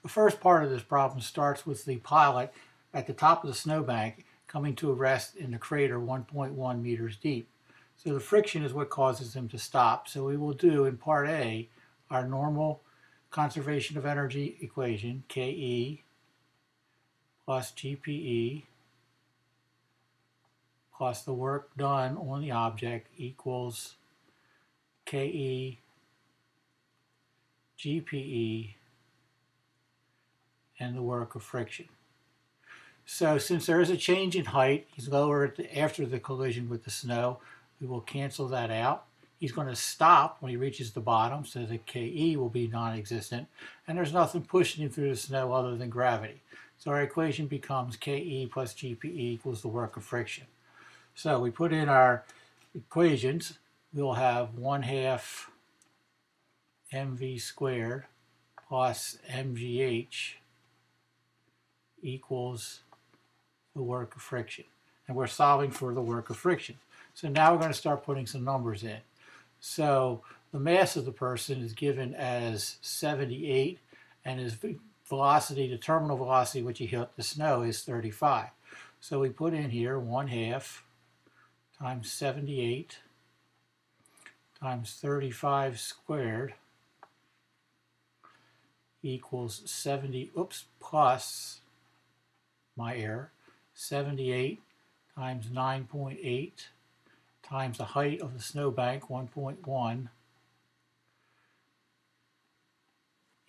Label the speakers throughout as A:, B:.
A: The first part of this problem starts with the pilot at the top of the snowbank coming to a rest in the crater 1.1 meters deep. So the friction is what causes him to stop. So we will do in part A our normal conservation of energy equation, Ke plus GPE plus the work done on the object equals Ke GPE and the work of friction. So since there is a change in height, he's lower after the collision with the snow, we will cancel that out. He's going to stop when he reaches the bottom, so the Ke will be non-existent, and there's nothing pushing him through the snow other than gravity. So our equation becomes Ke plus GPE equals the work of friction. So we put in our equations. We'll have 1/2 mv squared plus mgh equals the work of friction. And we're solving for the work of friction. So now we're going to start putting some numbers in. So the mass of the person is given as 78, and his velocity, the terminal velocity which he hit the snow, is 35. So we put in here 1/2 times 78 times 35 squared equals 70, plus, my error, 78 times 9.8 times the height of the snowbank, 1.1,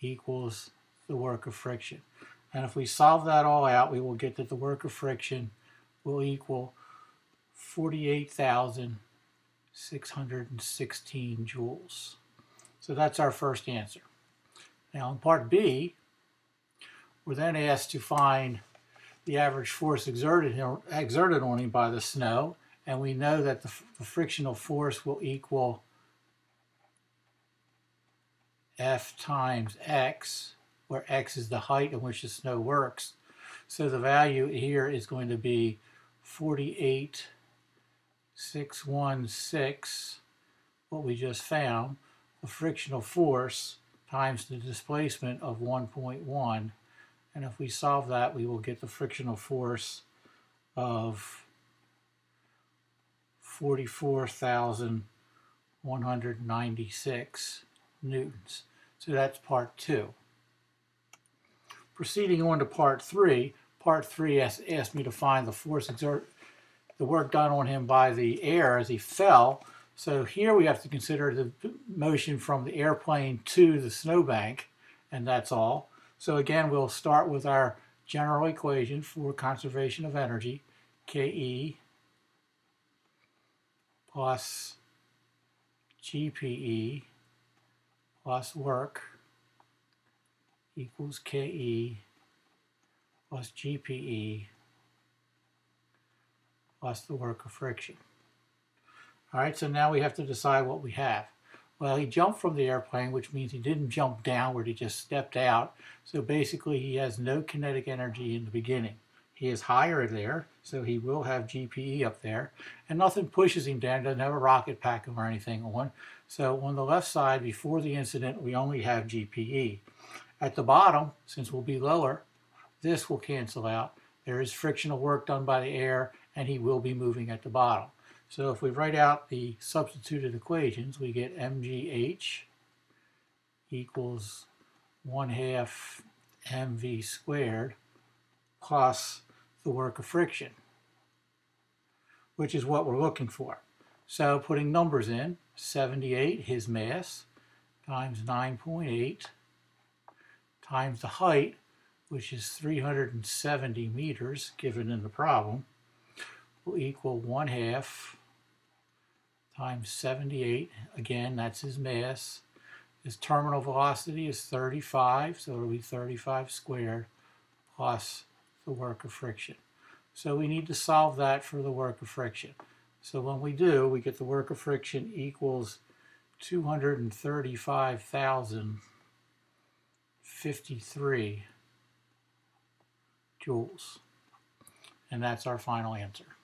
A: equals the work of friction. And if we solve that all out, we will get that the work of friction will equal 48,616 joules. So that's our first answer. Now in part B, we're then asked to find the average force exerted on him by the snow, and we know that the frictional force will equal F times X, where X is the height at which the snow works. So the value here is going to be 48,616, what we just found, the frictional force times the displacement of 1.1. And if we solve that, we will get the frictional force of 44,196 newtons. So that's part 2. Proceeding on to part 3, part 3 asked me to find the force the work done on him by the air as he fell. So here we have to consider the motion from the airplane to the snowbank, and that's all. So again, we'll start with our general equation for conservation of energy, Ke plus GPE plus work equals Ke plus GPE plus the work of friction. All right, so now we have to decide what we have. Well, he jumped from the airplane, which means he didn't jump downward, he just stepped out. So basically he has no kinetic energy in the beginning. He is higher there, so he will have GPE up there. And nothing pushes him down, doesn't have a rocket pack or anything on. So on the left side, before the incident, we only have GPE. At the bottom, since we'll be lower, this will cancel out. There is frictional work done by the air, and he will be moving at the bottom. So if we write out the substituted equations, we get mgh equals 1/2 mv squared plus the work of friction, which is what we're looking for. So putting numbers in, 78, his mass, times 9.8, times the height, which is 370 meters, given in the problem, will equal 1/2 times 78. Again, that's his mass. His terminal velocity is 35, so it'll be 35 squared plus the work of friction. So we need to solve that for the work of friction. So when we do, we get the work of friction equals 235,053 joules. And that's our final answer.